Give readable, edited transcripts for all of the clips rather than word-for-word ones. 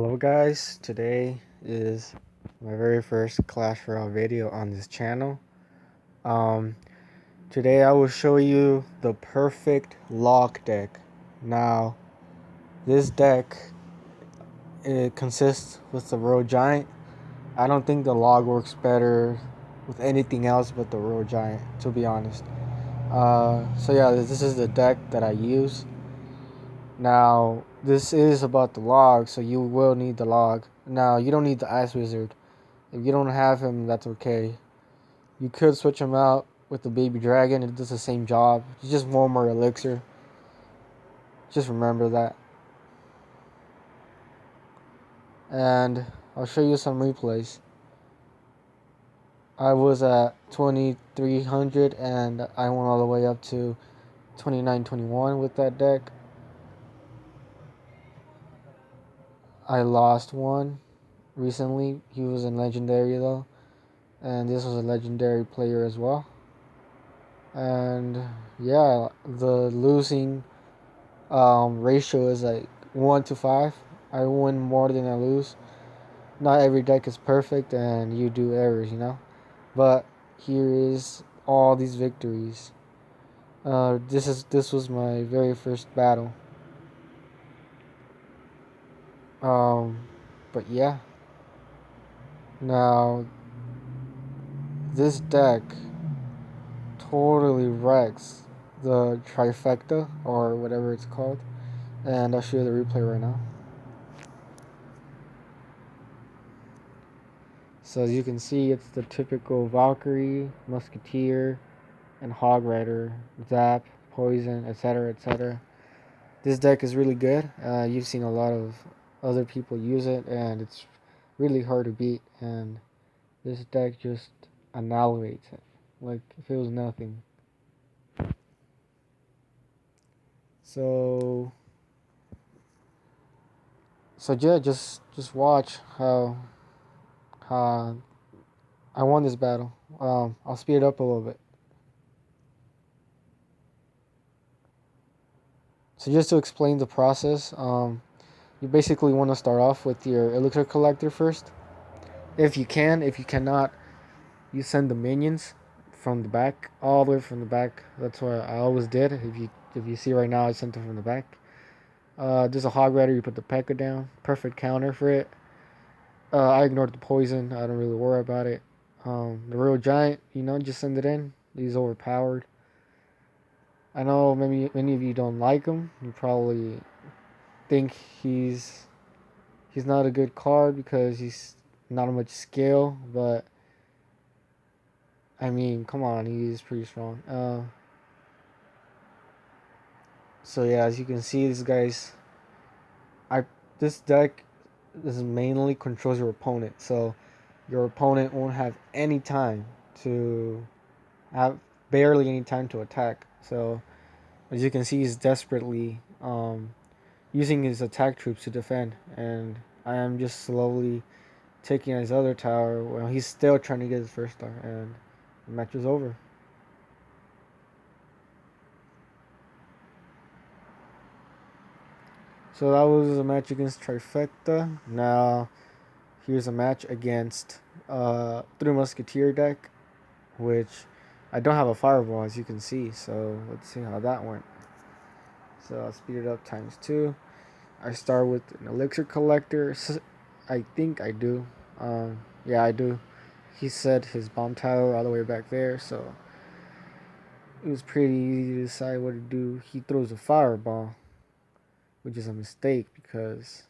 Hello guys, today is my very first Clash Royale video on this channel. Um, Today I will show you the perfect log deck. Now, this deck, it consists with the Royal Giant. I don't think the log works better with anything else but the Royal Giant, to be honest. So yeah, this is the deck that I use. Now, this is about the log, so you will need the log. Now, you don't need the Ice Wizard. If you don't have him, that's okay. You could switch him out with the baby dragon. It does the same job. It's just one more elixir. Just remember that. And I'll show you some replays. I was at 2300 and I went all the way up to 2921 with that deck. I lost one recently. He was in legendary though. And this was a legendary player as well. And yeah, the losing ratio is like 1 to 5. I win more than I lose. Not every deck is perfect and you do errors, But here is all these victories. This was my very first battle. Um, but yeah. Now this deck totally wrecks the trifecta or whatever it's called. And I'll show you the replay right now. So as you can see, it's the typical Valkyrie, Musketeer, and Hog Rider, Zap, Poison, etc., etc. This deck is really good. You've seen a lot of other people use it, and it's really hard to beat. And this deck just annihilates it, like if it was nothing. So, so yeah, just watch how I won this battle. I'll speed it up a little bit. So just to explain the process, you basically want to start off with your elixir collector first. If you can. If you cannot, you send the minions from the back, all the way from the back. That's what I always did. If you see right now, I sent them from the back. There's a hog rider. You put the P.E.K.K.A down. Perfect counter for it. I ignored the poison. I don't really worry about it. The real giant, just send it in. He's overpowered. I know maybe many of you don't like him. You probably think he's not a good card because he's not much skill, but I mean, come on, he's pretty strong. So yeah, as you can see, I this deck this mainly controls your opponent, so your opponent won't have any time to have barely any time to attack. So as you can see, he's desperately using his attack troops to defend, and I am just slowly taking his other tower while he's still trying to get his first star, and the match is over. So that was a match against Trifecta. Now here's a match against Three Musketeer deck, which I don't have a fireball as you can see. So let's see how that went. So I'll speed it up times 2. I start with an elixir collector. I think I do. Yeah, I do. He set his bomb tower all the way back there, so it was pretty easy to decide what to do. He throws a fireball, which is a mistake because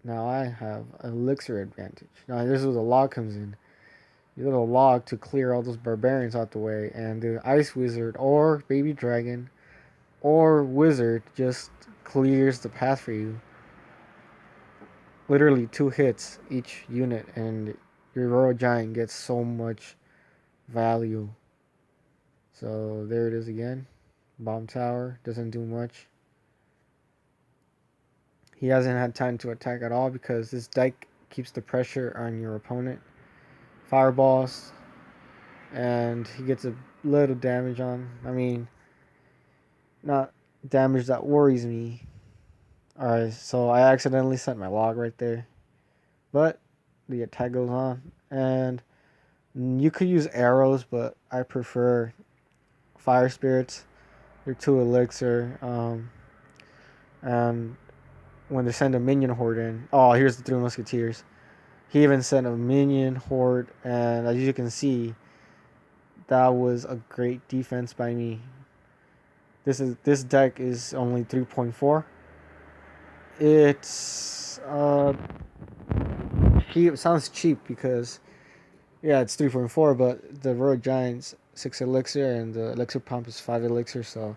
now I have an elixir advantage. Now this is where the log comes in. You got a log to clear all those barbarians out the way, and the ice wizard or baby dragon or wizard just clears the path for you. Literally 2 hits each unit, and your royal giant gets so much value. So there it is again. Bomb tower doesn't do much. He hasn't had time to attack at all because this deck keeps the pressure on your opponent. Fireballs, and he gets a little damage on. I mean, not damage that worries me. Alright, so I accidentally sent my log right there. But the attack goes on, and you could use arrows, but I prefer fire spirits. They're 2 elixir. And when they send a minion horde in, oh, here's the 3 musketeers. He even sent a minion horde, and as you can see, that was a great defense by me. This deck is only 3.4. It's cheap. It sounds cheap because yeah, it's 3.4, but the Royal Giant's 6 elixir and the elixir pump is 5 elixir, so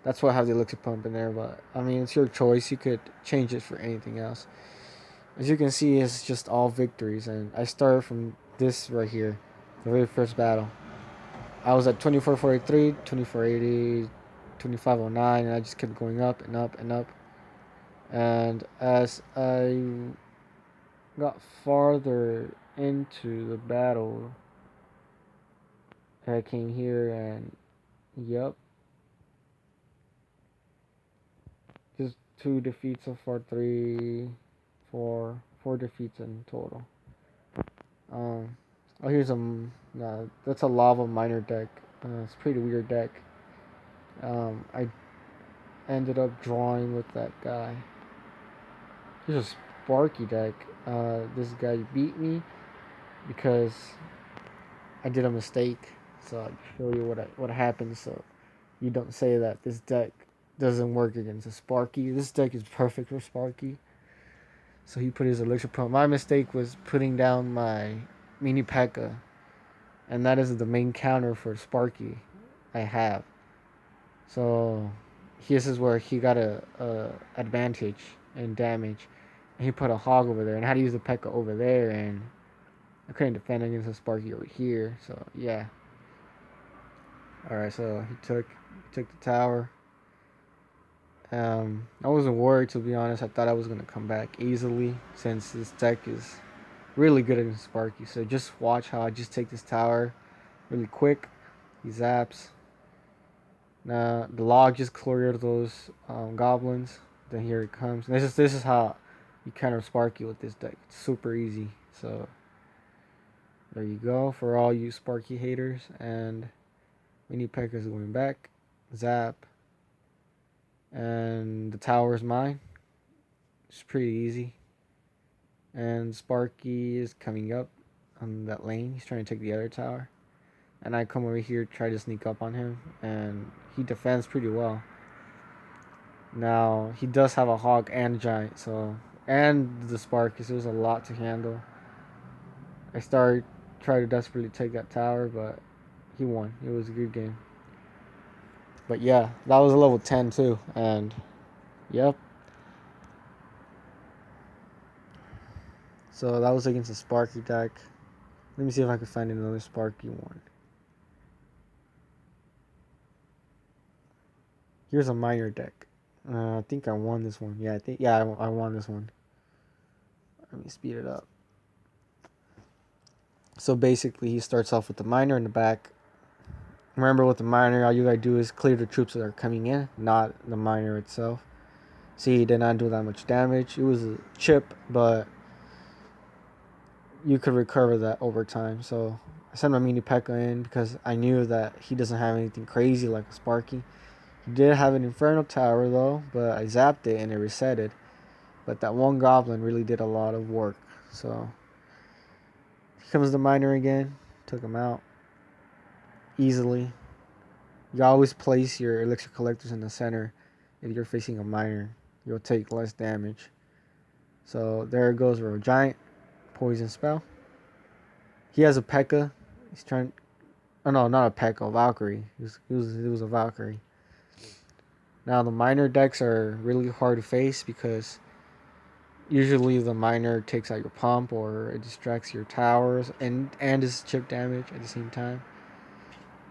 that's why I have the elixir pump in there. But I mean, it's your choice. You could change it for anything else. As you can see, it's just all victories, and I started from this right here, the very first battle. I was at 2443, 2480, 2509, and I just kept going up and up and up. And as I got farther into the battle, I came here and yep, just 2 defeats so far, four defeats in total. Um, oh, here's a that's a lava miner deck. It's a pretty weird deck. I ended up drawing with that guy. Here's a Sparky deck. This guy beat me because I did a mistake. So I'll show you what happened. So you don't say that this deck doesn't work against a Sparky. This deck is perfect for Sparky. So he put his elixir pump. My mistake was putting down my mini P.E.K.K.A. And that is the main counter for Sparky I have. So this is where he got a advantage in damage. And he put a hog over there and I had to use the P.E.K.K.A. over there, and I couldn't defend against the Sparky over here. So yeah. Alright, so he took the tower. I wasn't worried, to be honest. I thought I was gonna come back easily since this deck is really good against Sparky. So just watch how I just take this tower really quick. He zaps. Now the log just cleared those goblins. Then here it comes. And this is how you counter Sparky with this deck. It's super easy. So there you go for all you Sparky haters. And mini P.E.K.K.A. is going back. Zap. And the tower is mine. It's pretty easy. And Sparky is coming up on that lane. He's trying to take the other tower. And I come over here, try to sneak up on him, and he defends pretty well. Now he does have a hog and a giant, so and the Sparky, so there's a lot to handle. I tried to desperately take that tower, but he won. It was a good game. But yeah, that was a level 10 too, and yep. So that was against the Sparky deck. Let me see if I can find another Sparky one. Here's a miner deck. I think I won this one. Yeah, I won this one. Let me speed it up. So basically, he starts off with the miner in the back. Remember, with the miner, all you gotta do is clear the troops that are coming in, not the miner itself. See, he did not do that much damage. It was a chip, but you could recover that over time. So I sent my mini P.E.K.K.A. in because I knew that he doesn't have anything crazy like a Sparky. He did have an Inferno Tower though, but I zapped it and it resetted. But that one goblin really did a lot of work. So here comes the miner again. Took him out easily. You always place your elixir collectors in the center. If you're facing a miner, you'll take less damage. So there goes Royal Giant. Poison spell. He has a P.E.K.K.A. He's trying. Oh no, not a P.E.K.K.A. Valkyrie. It was a Valkyrie. Now the miner decks are really hard to face because usually the miner takes out your pump or it distracts your towers and is chip damage at the same time.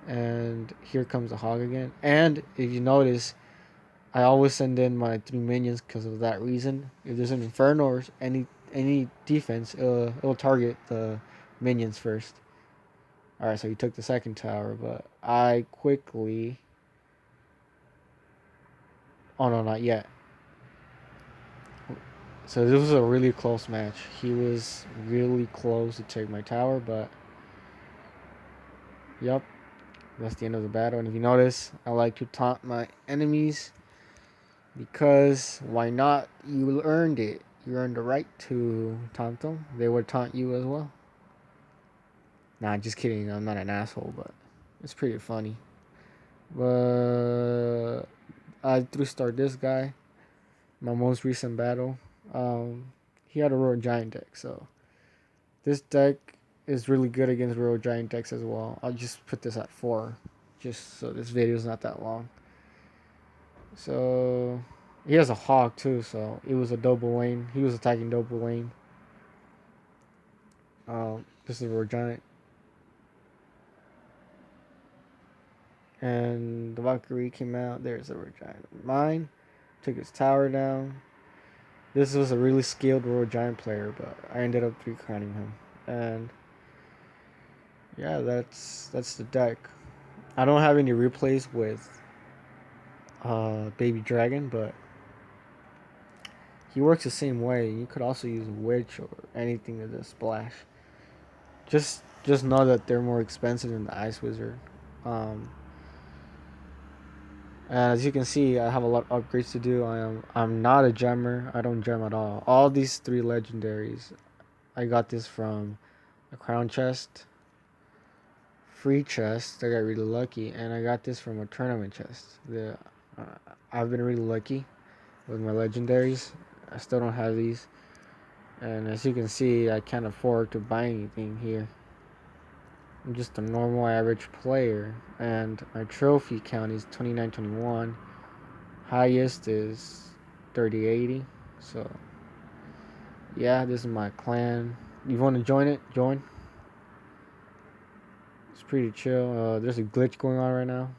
And here comes the hog again. And if you notice, I always send in my 3 minions because of that reason. If there's an inferno or any defense, it'll target the minions first. Alright, so he took the second tower, but I quickly... Oh no, not yet. So this was a really close match. He was really close to take my tower, but yep, that's the end of the battle. And if you notice, I like to taunt my enemies because why not? You earned it. You earned the right to taunt them. They would taunt you as well. Nah, just kidding. I'm not an asshole, but it's pretty funny. But I 3-star this guy. My most recent battle. He had a Royal Giant deck, so this deck is really good against Royal Giant decks as well. I'll just put this at 4, just so this video is not that long. So he has a hawk too, so it was a double lane. He was attacking double lane. This is Royal Giant. And the Valkyrie came out. There's a Royal Giant. Mine took his tower down. This was a really skilled Royal Giant player, but I ended up 3-crowning him. And yeah, that's the deck. I don't have any replays with Baby Dragon, but he works the same way. You could also use Witch or anything to just splash. Just know that they're more expensive than the Ice Wizard. And as you can see, I have a lot of upgrades to do. I'm not a gemmer. I don't gem at all. All these 3 legendaries, I got this from a crown chest, free chest. I got really lucky, and I got this from a tournament chest. I've been really lucky with my legendaries. I still don't have these, and as you can see, I can't afford to buy anything here. I'm just a normal average player, and my trophy count is 2921. Highest is 3080. So yeah, this is my clan. You want to join it? Join. It's pretty chill. There's a glitch going on right now,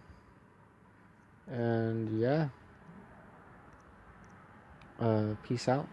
and yeah. Peace out.